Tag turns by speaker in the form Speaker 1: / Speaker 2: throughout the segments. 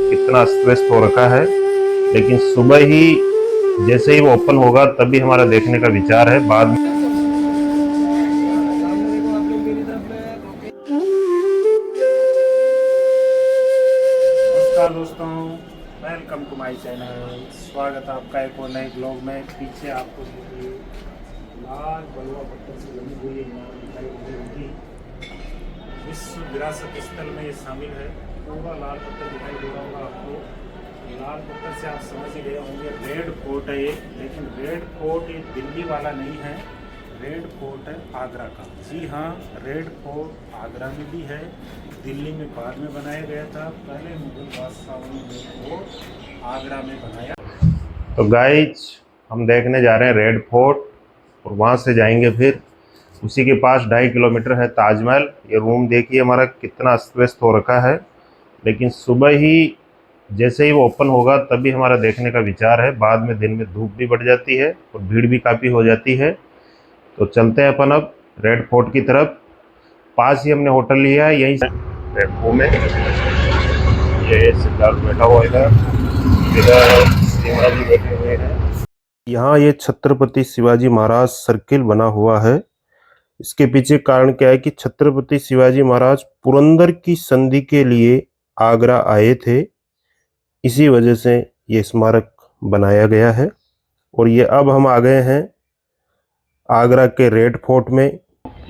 Speaker 1: कितना अस्त व्यस्त हो रखा है, लेकिन सुबह ही जैसे ही वो ओपन होगा तभी हमारा देखने का विचार है। बाद में
Speaker 2: नमस्कार दोस्तों, वेलकम टू माय चैनल। स्वागत है आपका एक और नए ब्लॉग में। पीछे आपको ये लाल बलुआ पत्थर से बनी हुई इमारत दिखाई दे रही होगी। विश्व विरासत स्थल में ये शामिल है। पूरा लाल पत्थर दिखाई दे रहा होगा आपको। लाल पत्थर से आप समझ ही गए होंगे रेड फोर्ट है ये, लेकिन रेड फोर्ट ये दिल्ली वाला नहीं है। रेड फोर्ट है आगरा का। जी हाँ, रेड फोर्ट आगरा में भी है, दिल्ली में बाद में बनाया गया था। पहले मुगल बादशाहों ने रेड फोर्ट आगरा में बनाया।
Speaker 1: तो गाइज हम देखने जा रहे हैं रेड फोर्ट, और वहाँ से जाएंगे फिर उसी के पास 2.5 किलोमीटर है ताजमहल। ये रूम देखिए हमारा कितना अस्त व्यस्त हो रखा है, लेकिन सुबह ही जैसे ही वो ओपन होगा तभी हमारा देखने का विचार है। बाद में दिन में धूप भी बढ़ जाती है और भीड़ भी काफ़ी हो जाती है। तो चलते हैं अपन अब रेड फोर्ट की तरफ। पास ही हमने होटल लिया है, यहीं से रेड फोर्ट में। ये सिद्धार्थ बैठा हुआ इधर, इधर सिमरा जी बैठे हुए हैं। यहाँ ये छत्रपति शिवाजी महाराज सर्किल बना हुआ है। इसके पीछे कारण क्या है कि छत्रपति शिवाजी महाराज पुरंदर की संधि के लिए आगरा आए थे, इसी वजह से ये स्मारक बनाया गया है। और ये अब हम आ गए हैं आगरा के रेड फोर्ट में।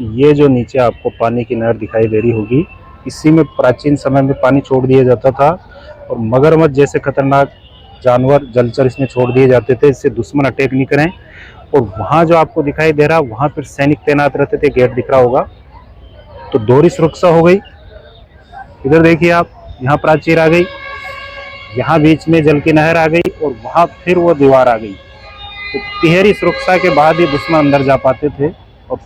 Speaker 1: ये जो नीचे आपको पानी की नहर दिखाई दे रही होगी, इसी में प्राचीन समय में पानी छोड़ दिया जाता था, और मगरमच्छ जैसे खतरनाक जानवर जलचर इसमें छोड़ दिए जाते थे, इससे दुश्मन अटैक नहीं करें। और वहाँ जो आपको दिखाई दे रहा है, वहाँ पर सैनिक तैनात रहते थे, गेट दिख रहा होगा। तो दोहरी सुरक्षा हो गई। इधर देखिए आप, यहाँ प्राचीर आ गई, यहाँ बीच में जल की नहर आ गई, और वहाँ फिर वो दीवार आ गई। तो तिहरी सुरक्षा के बाद ही दुश्मन अंदर जा पाते थे। और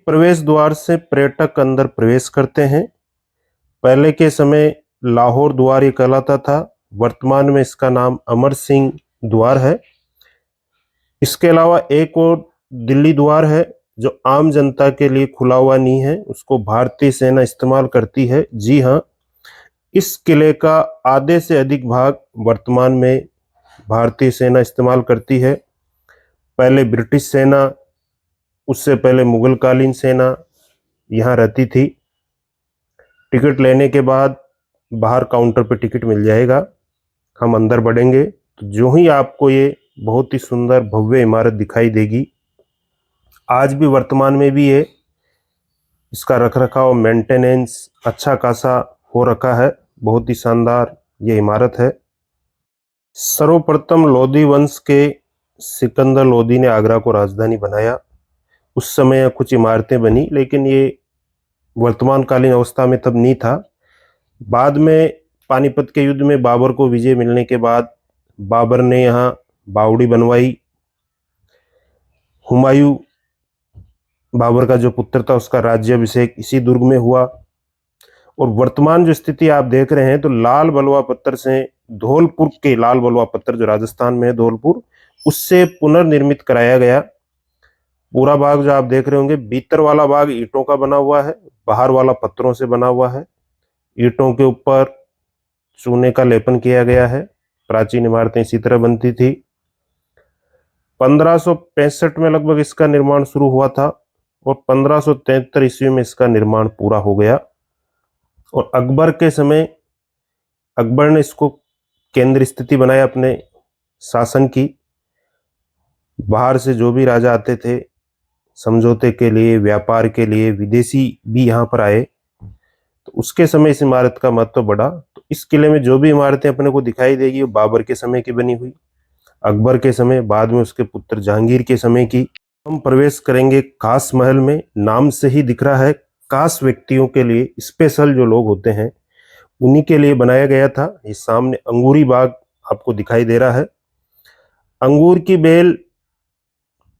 Speaker 1: प्रवेश द्वार से पर्यटक अंदर प्रवेश करते हैं। पहले के समय लाहौर द्वार ये कहलाता था, वर्तमान में इसका नाम अमर सिंह द्वार है। इसके अलावा एक और दिल्ली द्वार है जो आम जनता के लिए खुला हुआ नहीं है, उसको भारतीय सेना इस्तेमाल करती है। जी हाँ, इस किले का आधे से अधिक भाग वर्तमान में भारतीय सेना इस्तेमाल करती है। पहले ब्रिटिश सेना, उससे पहले मुगल कालीन सेना यहाँ रहती थी। टिकट लेने के बाद बाहर काउंटर पे टिकट मिल जाएगा। हम अंदर बढ़ेंगे तो जो ही आपको ये बहुत ही सुंदर भव्य इमारत दिखाई देगी। आज भी वर्तमान में भी ये इसका रखरखाव मेंटेनेंस अच्छा खासा हो रखा है। बहुत ही शानदार ये इमारत है। सर्वप्रथम लोधी वंश के सिकंदर लोधी ने आगरा को राजधानी बनाया। उस समय कुछ इमारतें बनी, लेकिन ये वर्तमान कालीन अवस्था में तब नहीं था। बाद में पानीपत के युद्ध में बाबर को विजय मिलने के बाद बाबर ने यहाँ बावड़ी बनवाई। हुमायूं, बाबर का जो पुत्र था, उसका राज्याभिषेक इसी दुर्ग में हुआ। और वर्तमान जो स्थिति आप देख रहे हैं, तो लाल बलुआ पत्थर से, धौलपुर के लाल बलुआ पत्थर जो राजस्थान में है धौलपुर, उससे पुनर्निर्मित कराया गया। पूरा भाग जो आप देख रहे होंगे, भीतर वाला भाग ईंटों का बना हुआ है, बाहर वाला पत्थरों से बना हुआ है। ईंटों के ऊपर चूने का लेपन किया गया है। प्राचीन इमारतें इसी तरह बनती थी। 1565 में लगभग इसका निर्माण शुरू हुआ था, और 1573 ईस्वी में इसका निर्माण पूरा हो गया। और अकबर के समय अकबर ने इसको केंद्र स्थिति बनाया अपने शासन की। बाहर से जो भी राजा आते थे समझौते के लिए, व्यापार के लिए, विदेशी भी यहाँ पर आए, तो उसके समय इस इमारत का महत्व बढ़ा। तो इस किले में जो भी इमारतें अपने को दिखाई देगी वो बाबर के समय की बनी हुई, अकबर के समय, बाद में उसके पुत्र जहांगीर के समय की। हम प्रवेश करेंगे खास महल में। नाम से ही दिख रहा है, खास व्यक्तियों के लिए, स्पेशल जो लोग होते हैं उन्हीं के लिए बनाया गया था। इस सामने अंगूरी बाग आपको दिखाई दे रहा है। अंगूर की बेल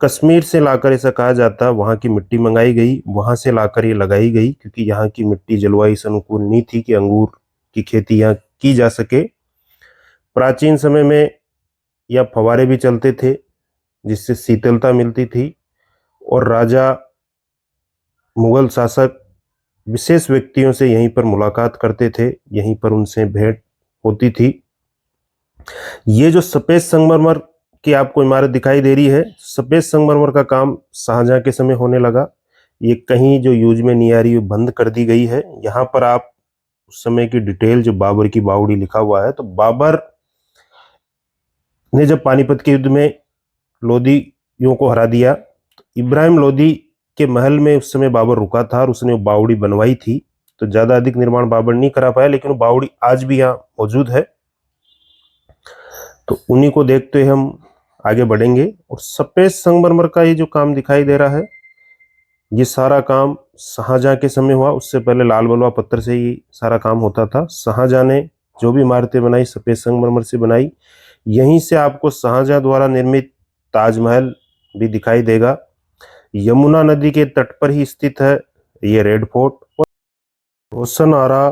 Speaker 1: कश्मीर से लाकर, ऐसा कहा जाता है, वहाँ की मिट्टी मंगाई गई, वहाँ से लाकर ये लगाई गई, क्योंकि यहाँ की मिट्टी जलवायु से अनुकूल नहीं थी कि अंगूर की खेती यहाँ की जा सके। प्राचीन समय में यह फव्वारे भी चलते थे जिससे शीतलता मिलती थी। और राजा, मुगल शासक विशेष व्यक्तियों से यहीं पर मुलाकात करते थे, यहीं पर उनसे भेंट होती थी। ये जो सफेद संगमरमर की आपको इमारत दिखाई दे रही है, सफेद संगमरमर का काम शाहजहां के समय होने लगा। ये कहीं जो यूज में नहीं आ रही, बंद कर दी गई है। यहाँ पर आप उस समय की डिटेल, जो बाबर की बावड़ी लिखा हुआ है, तो बाबर ने जब पानीपत के युद्ध में लोधियों को हरा दिया, तो इब्राहिम लोधी के महल में उस समय बाबर रुका था और उसने वो बावड़ी बनवाई थी। तो ज्यादा अधिक निर्माण बाबर नहीं करा पाया, लेकिन वो बावड़ी आज भी यहाँ मौजूद है। तो उन्हीं को देखते हुए हम आगे बढ़ेंगे। और सफेद संगमरमर का ये जो काम दिखाई दे रहा है, ये सारा काम शाहजहां के समय हुआ। उससे पहले लाल बलुआ पत्थर से ही सारा काम होता था। शाहजहां ने जो भी इमारतें बनाई सफेद संगमरमर से बनाई। यहीं से आपको शाहजहां द्वारा निर्मित ताजमहल भी दिखाई देगा। यमुना नदी के तट पर ही स्थित है ये रेड फोर्ट। और रोशन आरा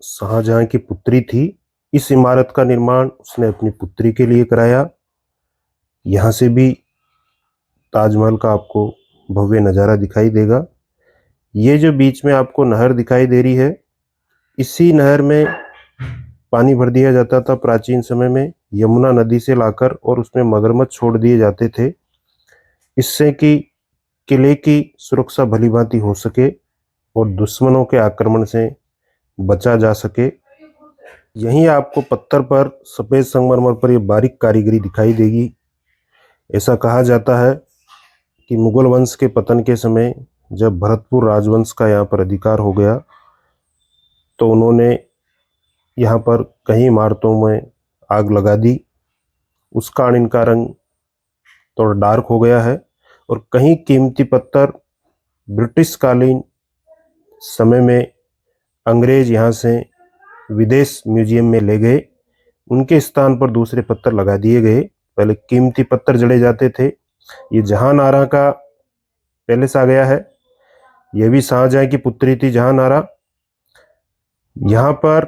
Speaker 1: शाहजहां की पुत्री थी। इस इमारत का निर्माण उसने अपनी पुत्री के लिए कराया। यहां से भी ताजमहल का आपको भव्य नज़ारा दिखाई देगा। ये जो बीच में आपको नहर दिखाई दे रही है, इसी नहर में पानी भर दिया जाता था प्राचीन समय में, यमुना नदी से लाकर, और उसमें मगरमच्छ छोड़ दिए जाते थे, इससे कि किले की सुरक्षा भलीभांति हो सके और दुश्मनों के आक्रमण से बचा जा सके। यहीं आपको पत्थर पर, सफेद संगमरमर पर ये बारीक कारीगरी दिखाई देगी। ऐसा कहा जाता है कि मुगल वंश के पतन के समय जब भरतपुर राजवंश का यहाँ पर अधिकार हो गया, तो उन्होंने यहाँ पर कई इमारतों में आग लगा दी। उस कारण इनका रंग थोड़ा डार्क हो गया है। और कहीं कीमती पत्थर ब्रिटिश कालीन समय में अंग्रेज यहाँ से विदेश म्यूजियम में ले गए, उनके स्थान पर दूसरे पत्थर लगा दिए गए। पहले कीमती पत्थर जड़े जाते थे। ये जहान आरा का पैलेस आ गया है। यह भी शाहजहां की पुत्री थी जहान आरा। यहाँ पर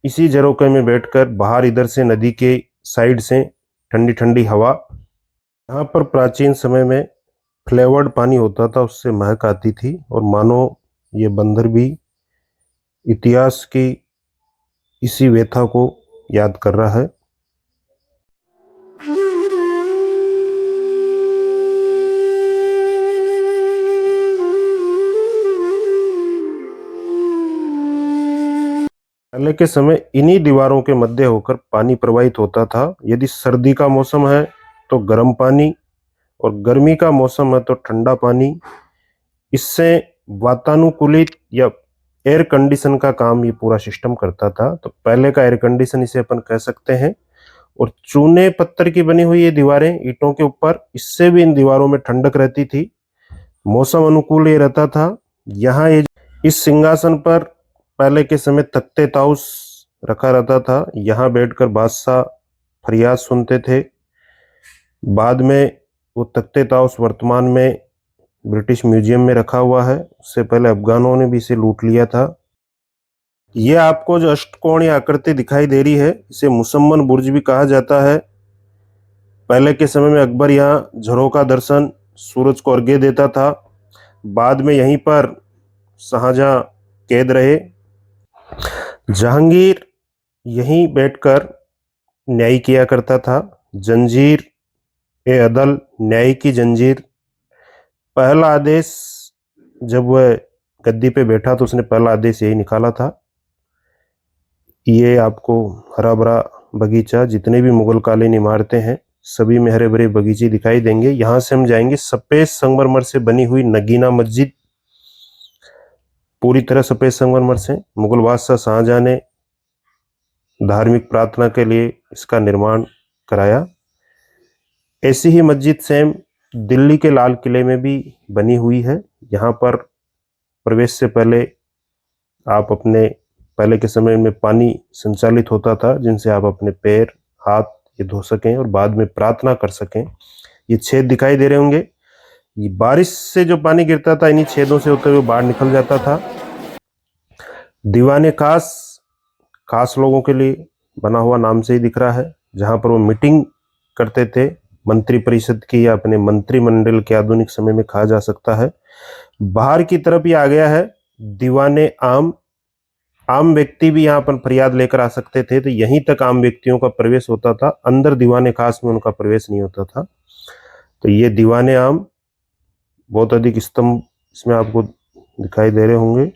Speaker 1: इसी झरोखे में बैठकर बाहर इधर से नदी के साइड से ठंडी ठंडी हवा, यहाँ पर प्राचीन समय में फ्लेवर्ड पानी होता था, उससे महक आती थी। और मानो ये बंदर भी इतिहास की इसी व्यथा को याद कर रहा है। पहले के समय इन्हीं दीवारों के मध्य होकर पानी प्रवाहित होता था। यदि सर्दी का मौसम है तो गर्म पानी, और गर्मी का मौसम है तो ठंडा पानी। इससे वातानुकूलित या एयर कंडीशन का काम ये पूरा सिस्टम करता था। तो पहले का एयर कंडीशन इसे अपन कह सकते हैं। और चूने पत्थर की बनी हुई ये दीवारें ईंटों के ऊपर, इससे भी इन दीवारों में ठंडक रहती थी, मौसम अनुकूल ये रहता था। यहाँ ये इस सिंहासन पर पहले के समय तख्ते ताउस रखा रहता था। यहाँ बैठकर बादशाह फरियाद सुनते थे। बाद में वो तख्ते ताउस वर्तमान में ब्रिटिश म्यूजियम में रखा हुआ है। उससे पहले अफगानों ने भी इसे लूट लिया था। ये आपको जो अष्टकोणीय आकृति दिखाई दे रही है, इसे मुसम्मन बुर्ज भी कहा जाता है। पहले के समय में अकबर यहाँ झरोखा दर्शन, सूरज को अर्घ्य देता था। बाद में यहीं पर शाहजहां कैद रहे। जहांगीर यहीं बैठकर न्याय किया करता था। जंजीर ए अदल, न्याय की जंजीर। पहला आदेश, जब वह गद्दी पे बैठा तो उसने पहला आदेश यही निकाला था। ये आपको हरा भरा बगीचा, जितने भी मुगल कालीन इमारतें हैं सभी में हरे भरे बगीचे दिखाई देंगे। यहाँ से हम जाएंगे सफेद संगमरमर से बनी हुई नगीना मस्जिद, पूरी तरह सफेद संगमरमर से। मुगल बादशाह शाहजहां ने धार्मिक प्रार्थना के लिए इसका निर्माण कराया। ऐसी ही मस्जिद सेम दिल्ली के लाल किले में भी बनी हुई है। यहाँ पर प्रवेश से पहले आप अपने, पहले के समय में पानी संचालित होता था जिनसे आप अपने पैर हाथ ये धो सकें और बाद में प्रार्थना कर सकें। ये छेद दिखाई दे रहे होंगे, ये बारिश से जो पानी गिरता था इन्हीं छेदों से होते हुए बाहर निकल जाता था। दीवाने खास लोगों के लिए बना हुआ नाम से ही दिख रहा है, जहाँ पर वो मीटिंग करते थे मंत्री परिषद की या अपने मंत्रिमंडल के, आधुनिक समय में कहा जा सकता है। बाहर की तरफ ये आ गया है, दीवाने आम, आम व्यक्ति भी यहाँ पर फरियाद लेकर आ सकते थे, तो यहीं तक आम व्यक्तियों का प्रवेश होता था, अंदर दीवाने खास में उनका प्रवेश नहीं होता था। तो ये दीवाने आम, बहुत अधिक स्तंभ इसमें आपको दिखाई दे रहे होंगे।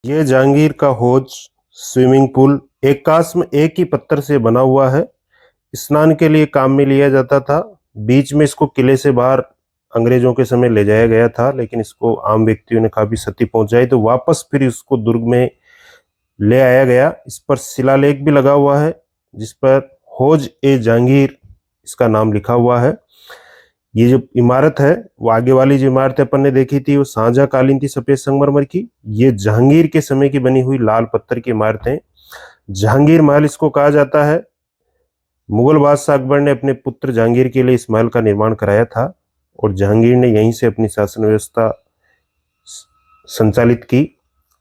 Speaker 1: ये जहांगीर का हौज स्विमिंग पूल एक कांच में एक ही पत्थर से बना हुआ है, स्नान के लिए काम में लिया जाता था। बीच में इसको किले से बाहर अंग्रेजों के समय ले जाया गया था, लेकिन इसको आम व्यक्तियों ने काफी क्षति पहुंचाई, तो वापस फिर इसको दुर्ग में ले आया गया। इस पर शिलालेख भी लगा हुआ है जिस पर हौज ए जहांगीर इसका नाम लिखा हुआ है। ये जो इमारत है, वो आगे वाली जो इमारत अपन ने देखी थी वो शाहजहां कालीन थी सफेद संगमरमर की। ये जहांगीर के समय की बनी हुई लाल पत्थर की इमारतें जहांगीर महल इसको कहा जाता है। मुगल बादशाह अकबर ने अपने पुत्र जहांगीर के लिए इस महल का निर्माण कराया था और जहांगीर ने यहीं से अपनी शासन व्यवस्था संचालित की।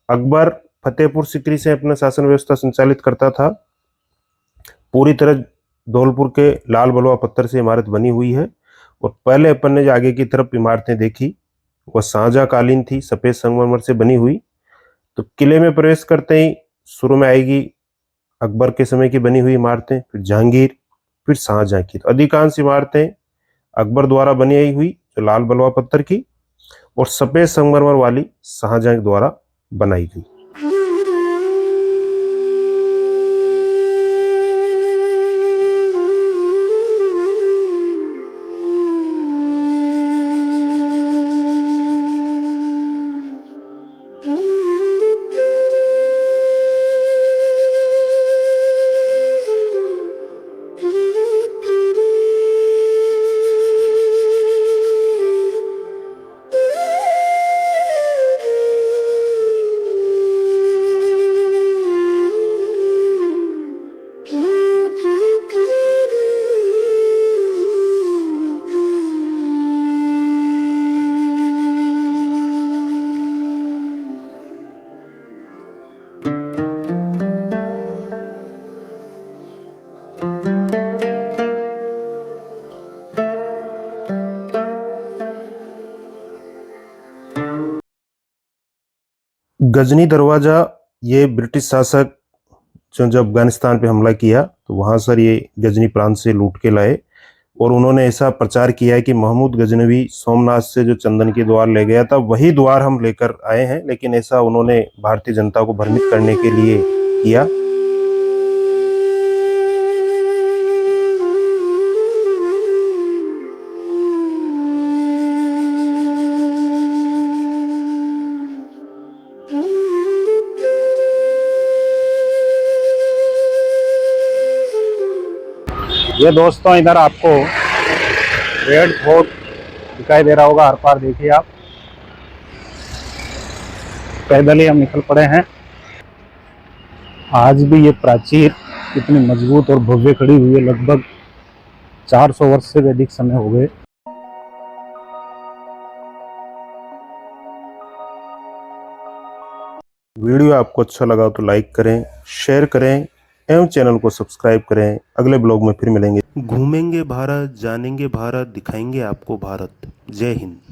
Speaker 1: अकबर फतेहपुर सीकरी से अपना शासन व्यवस्था संचालित करता था। पूरी तरह धौलपुर के लाल बलुआ पत्थर से इमारत बनी हुई है। और पहले अपन ने जो आगे की तरफ इमारतें देखी वह शाहजहां कालीन थी, सफेद संगमरमर से बनी हुई। तो किले में प्रवेश करते ही शुरू में आएगी अकबर के समय की बनी हुई इमारतें, फिर जहांगीर, फिर शाहजहां की। तो अधिकांश इमारतें अकबर द्वारा बनी हुई जो लाल बलुआ पत्थर की, और सफेद संगमरमर वाली शाहजहां द्वारा बनाई गई। गजनी दरवाजा, ये ब्रिटिश शासक जो जब अफगानिस्तान पे हमला किया तो वहां सर ये गजनी प्रांत से लूट के लाए, और उन्होंने ऐसा प्रचार किया है कि महमूद गजनवी सोमनाथ से जो चंदन के द्वार ले गया था वही द्वार हम लेकर आए हैं, लेकिन ऐसा उन्होंने भारतीय जनता को भ्रमित करने के लिए किया।
Speaker 2: ये दोस्तों इधर आपको रेड फोर्ट दिखाई दे रहा होगा, हर पार देखिए आप। पैदल ही हम निकल पड़े हैं। आज भी ये प्राचीर कितनी मजबूत और भव्य खड़ी हुई है, लगभग 400 वर्ष से भी अधिक समय हो गए।
Speaker 1: वीडियो आपको अच्छा लगा तो लाइक करें, शेयर करें एवं चैनल को सब्सक्राइब करें। अगले ब्लॉग में फिर मिलेंगे। घूमेंगे भारत, जानेंगे भारत, दिखाएंगे आपको भारत। जय हिंद।